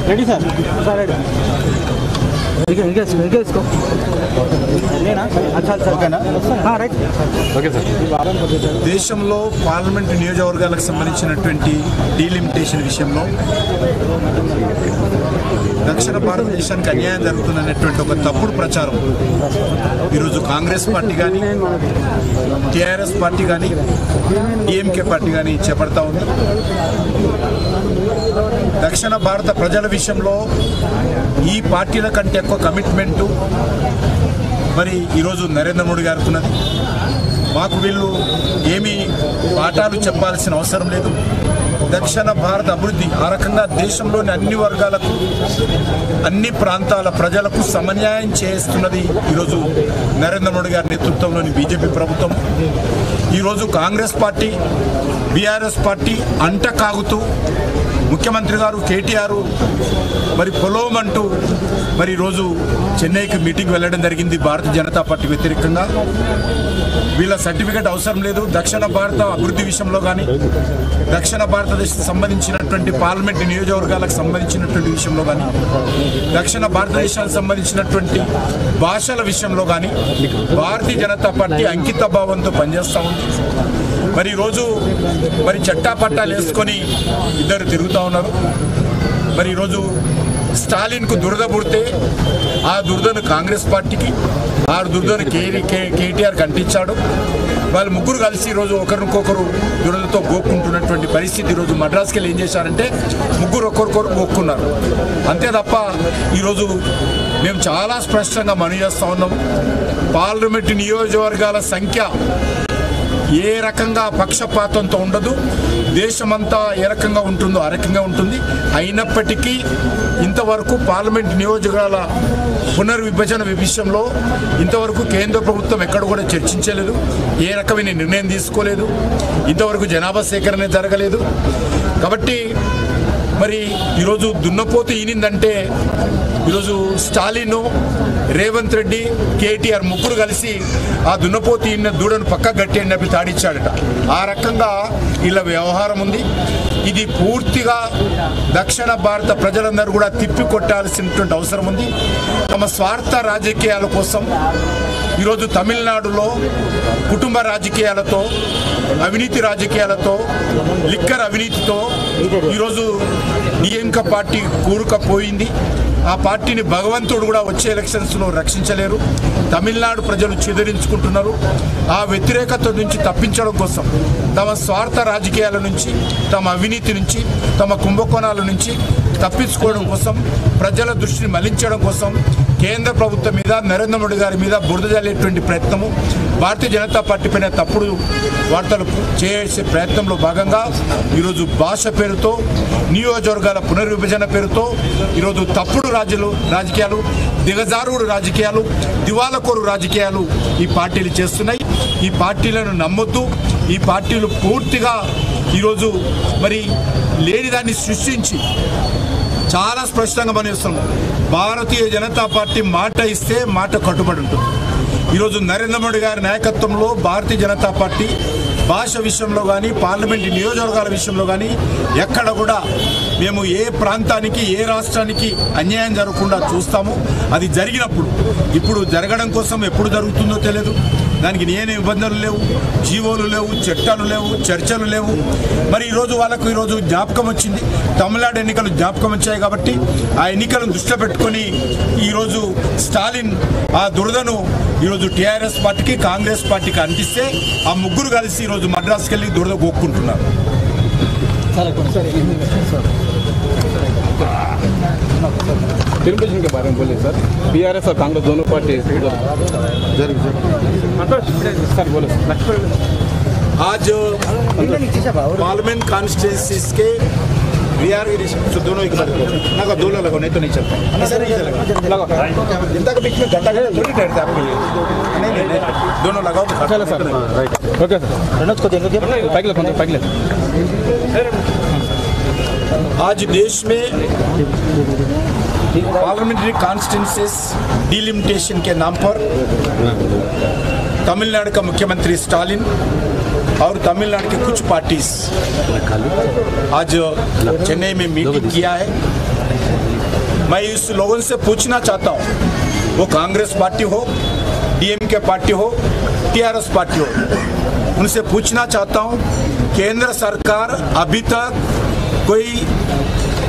Ready sir దేశంలో parliament నియోజకవర్గాలకు సంబంధించినటువంటి డీలిమిటేషన్ విషయంలో దక్షిణ భారతదేశానికి అన్యాయం జరుగుతుందనేటువంటి ఒక తప్పుడు ప్రచారం ఈరోజు కాంగ్రెస్ పార్టీ కానీ టీఆర్ఎస్ పార్టీ కానీ డిఎంకే పార్టీ కానీ చేపడతా ఉంది. దక్షిణ భారత ప్రజల విషయంలో ఈ పార్టీల కంటే ఎక్కువ కమిట్మెంటు మరి ఈరోజు నరేంద్ర మోడీ గారికి ఉన్నది. మాకు వీళ్ళు ఏమీ పాఠాలు చెప్పాల్సిన అవసరం లేదు. దక్షిణ భారత అభివృద్ధి ఆ రకంగా దేశంలోని అన్ని వర్గాలకు అన్ని ప్రాంతాల ప్రజలకు సమన్యాయం చేస్తున్నది ఈరోజు నరేంద్ర మోడీ గారి నేతృత్వంలోని బీజేపీ ప్రభుత్వం. ఈరోజు కాంగ్రెస్ పార్టీ బీఆర్ఎస్ పార్టీ అంట కాగుతూ ముఖ్యమంత్రి గారు కేటీఆర్ మరి పొలోమంటూ మరి ఈరోజు చెన్నైకి మీటింగ్ వెళ్ళడం జరిగింది భారతీయ జనతా పార్టీకి వ్యతిరేకంగా. వీళ్ళ సర్టిఫికేట్ అవసరం లేదు. దక్షిణ భారత అభివృద్ధి విషయంలో కానీ దక్షిణ భారతదేశం సంబంధించినటువంటి పార్లమెంటు నియోజకవర్గాలకు సంబంధించినటువంటి విషయంలో కానీ దక్షిణ భారతదేశానికి సంబంధించినటువంటి భాషల విషయంలో కానీ భారతీయ జనతా పార్టీ అంకిత భావంతో పనిచేస్తూ ఉంది. మరి ఈరోజు మరి చట్టాపట్టాలు వేసుకొని ఇద్దరు తిరుగుతూ ఉన్నారు. మరి ఈరోజు స్టాలిన్కు దురద పుడితే ఆ దురదను కాంగ్రెస్ పార్టీకి ఆ దురదను కేటీఆర్ కంటించాడు. వాళ్ళు ముగ్గురు కలిసి ఈరోజు ఒకరికొకరు దురదతో గోక్కుంటున్నటువంటి పరిస్థితి. ఈరోజు మద్రాసుకి వెళ్ళి ఏం చేశారంటే ముగ్గురు ఒకరికొకరు గోక్కున్నారు. అంతే తప్ప ఈరోజు మేము చాలా స్పష్టంగా మనవి చేస్తూ ఉన్నాము. పార్లమెంటు నియోజకవర్గాల సంఖ్య ఏ రకంగా పక్షపాతంతో ఉండదు. దేశమంతా ఏ రకంగా ఉంటుందో ఆ రకంగా ఉంటుంది. అయినప్పటికీ ఇంతవరకు పార్లమెంట్ నియోజకవర్గాల పునర్విభజన విషయంలో ఇంతవరకు కేంద్ర ప్రభుత్వం ఎక్కడ కూడా చర్చించలేదు. ఏ రకమైన నిర్ణయం తీసుకోలేదు. ఇంతవరకు జనాభా సేకరణ జరగలేదు. కాబట్టి మరి ఈరోజు దున్నపోతు ఈనిందంటే ఈరోజు స్టాలిన్ రేవంత్ రెడ్డి కేటీఆర్ ముగ్గురు కలిసి ఆ దున్నపోతు ఈయన దూడను పక్క గట్టి అని చెప్పి తాడిచ్చాడట. ఆ రకంగా ఇలా వ్యవహారం ఉంది. ఇది పూర్తిగా దక్షిణ భారత ప్రజలందరూ కూడా తిప్పి కొట్టాల్సినటువంటి అవసరం ఉంది. తమ స్వార్థ రాజకీయాల కోసం ఈరోజు తమిళనాడులో కుటుంబ రాజకీయాలతో అవినీతి రాజకీయాలతో లిక్కర్ అవినీతితో ఈరోజు డిఎంకే పార్టీ కూరుకుపోయింది. ఆ పార్టీని భగవంతుడు కూడా వచ్చే ఎలక్షన్స్లో రక్షించలేరు. తమిళనాడు ప్రజలు చెదిరించుకుంటున్నారు. ఆ వ్యతిరేకత నుంచి తప్పించడం కోసం తమ స్వార్థ రాజకీయాల నుంచి తమ అవినీతి నుంచి తమ కుంభకోణాల నుంచి తప్పించుకోవడం కోసం ప్రజల దృష్టిని మళ్లించడం కోసం కేంద్ర ప్రభుత్వం మీద నరేంద్ర మోడీ గారి మీద బురద జల్లేటువంటి ప్రయత్నము భారతీయ జనతా పార్టీ పైన తప్పుడు వార్తలు చేసే ప్రయత్నంలో భాగంగా ఈరోజు భాష పేరుతో నియోజకవర్గాల పునర్విభజన పేరుతో ఈరోజు తప్పుడు రాజకీయాలు దిగజారుడు రాజకీయాలు దివాలకోరు రాజకీయాలు ఈ పార్టీలు చేస్తున్నాయి. ఈ పార్టీలను నమ్మొద్దు. ఈ పార్టీలు పూర్తిగా ఈరోజు మరి లేనిదాన్ని సృష్టించి చాలా స్పష్టంగా మనవిస్తున్నాం. భారతీయ జనతా పార్టీ మాట ఇస్తే మాట కట్టుబడి ఉంటుంది. ఈరోజు నరేంద్ర మోడీ గారి నాయకత్వంలో భారతీయ జనతా పార్టీ భాష విషయంలో కానీ పార్లమెంట్ నియోజకవర్గాల విషయంలో కానీ ఎక్కడ కూడా మేము ఏ ప్రాంతానికి ఏ రాష్ట్రానికి అన్యాయం జరగకుండా చూస్తాము. అది జరిగినప్పుడు ఇప్పుడు జరగడం కోసం ఎప్పుడు జరుగుతుందో తెలియదు. దానికి ఏ నిబంధనలు లేవు, జీవోలు లేవు, చట్టాలు లేవు, చర్చలు లేవు. మరి ఈరోజు వాళ్ళకు ఈరోజు జ్ఞాపకం వచ్చింది. తమిళనాడు ఎన్నికలు జ్ఞాపకం వచ్చాయి కాబట్టి ఆ ఎన్నికలను దృష్టిలో పెట్టుకొని ఈరోజు స్టాలిన్ ఆ దురదను ఈరోజు టీఆర్ఎస్ పార్టీకి కాంగ్రెస్ పార్టీకి అంటిస్తే ఆ ముగ్గురు కలిసి ఈరోజు మద్రాసుకి వెళ్ళి దురద గోక్కుంటున్నారు. के बारे में बोले सर. बीआरएस और कांग्रेस दोनों पार्टी आज पार्लियामेंट कॉन्स्टिट्यूंसीज के बिहार तो दोनों एक बार ना को दोनों लगाओ नहीं तो नहीं चलता ऐसा नहीं चलेगा लगाओ जनता के बीच में घंटा घंटा थोड़ी ठहरता है आपके लिए नहीं दोनों लगाओ तो चलो sir right okay sir Ranoj को देंगे पैक ले आज देश में पार्लियामेंट्री कॉन्स्टिट्यूंसीज डिलिमिटेशन के नाम पर तमिलनाडु का मुख्यमंत्री स्टालिन और तमिलनाडु के कुछ पार्टीज आज चेन्नई में मीटिंग किया है। मैं इस लोगों से पूछना चाहता हूं, वो कांग्रेस पार्टी हो, डीएमके पार्टी हो, टीआरएस पार्टी हो, उनसे पूछना चाहता हूं केंद्र सरकार अभी तक कोई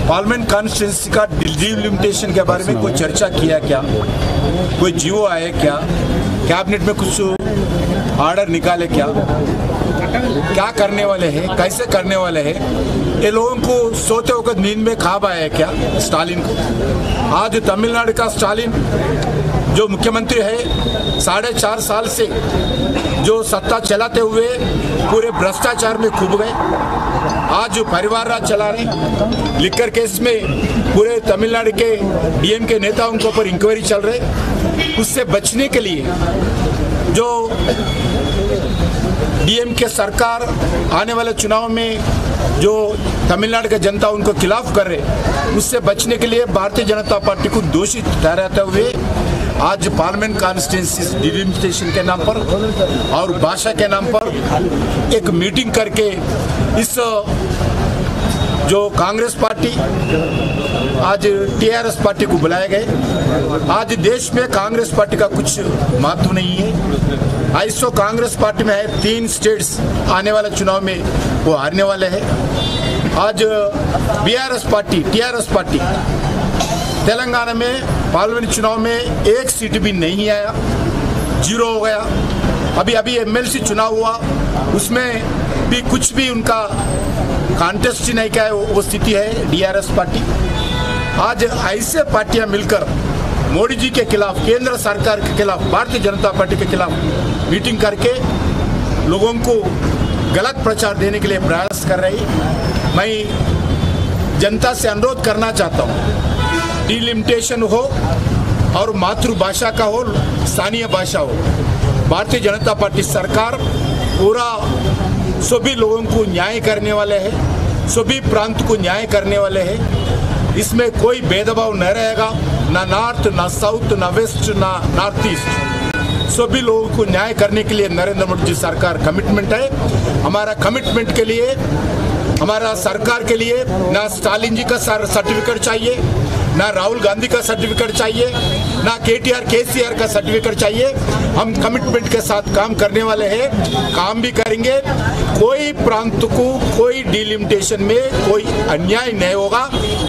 पार्लियामेंट कॉन्स्टिट्यूंसी का डिलिमिटेशन के बारे में कोई चर्चा किया क्या? कोई जीवो आए क्या? कैबिनेट में कुछ ऑर्डर निकाले क्या? क्या करने वाले हैं, कैसे करने वाले हैं? ये लोगों को सोते वक्त नींद में ख्वाब आया है क्या स्टालिन को? आज तमिलनाडु का स्टालिन जो मुख्यमंत्री है 4.5 साल से जो सत्ता चलाते हुए पूरे भ्रष्टाचार में खूब गए। आज जो परिवार राज चला रहे, लिकर केस में पूरे तमिलनाडु के डीएम के नेताओं के ऊपर इंक्वायरी चल रहे, उससे बचने के लिए जो डीएम के सरकार आने वाले चुनाव में जो तमिलनाडु का जनता उनको खिलाफ कर रहे, उससे बचने के लिए भारतीय जनता पार्टी को दोषी ठहराते हुए आज पार्लियामेंट कॉन्स्टिट्यूंसी डिलिमिटेशन के नाम पर और भाषा के नाम पर एक मीटिंग करके इस जो कांग्रेस पार्टी आज टीआरएस पार्टी को बुलाए गए। आज देश में कांग्रेस पार्टी का कुछ महत्व नहीं है। ऐसो कांग्रेस पार्टी में है 3 स्टेट्स आने वाले चुनाव में वो हारने वाले हैं। आज BRS party, TRS party Telangana में पार्लियामेंट चुनाव में 1 सीट भी नहीं आया, 0 हो गया। अभी एमएलसी चुनाव हुआ, उसमें भी कुछ भी उनका कॉन्टेस्ट ही नहीं किया है, वो स्थिति है डीआरएस पार्टी। आज ऐसे पार्टियां मिलकर मोदी जी के खिलाफ, केंद्र सरकार के खिलाफ, भारतीय जनता पार्टी के खिलाफ मीटिंग करके लोगों को गलत प्रचार देने के लिए प्रयास कर रही। मैं जनता से अनुरोध करना चाहता हूँ, डिलिमिटेशन हो और मातृभाषा का हो, स्थानीय भाषा हो, भारतीय जनता पार्टी सरकार पूरा सभी लोगों को न्याय करने वाले हैं, सभी प्रांत को न्याय करने वाले हैं। इसमें कोई भेदभाव न रहेगा, ना नॉर्थ, ना साउथ, ना वेस्ट, ना नॉर्थ ईस्ट। सभी लोगों को न्याय करने के लिए नरेंद्र मोदी जी सरकार कमिटमेंट है। हमारा कमिटमेंट के लिए, हमारा सरकार के लिए ना स्टालिन जी का सर्टिफिकेट चाहिए, ना राहुल गांधी का सर्टिफिकेट चाहिए, ना केसीआर का सर्टिफिकेट चाहिए। हम कमिटमेंट के साथ काम करने वाले हैं, काम भी करेंगे। कोई प्रांत को कोई डिलिमिटेशन में कोई अन्याय नहीं होगा।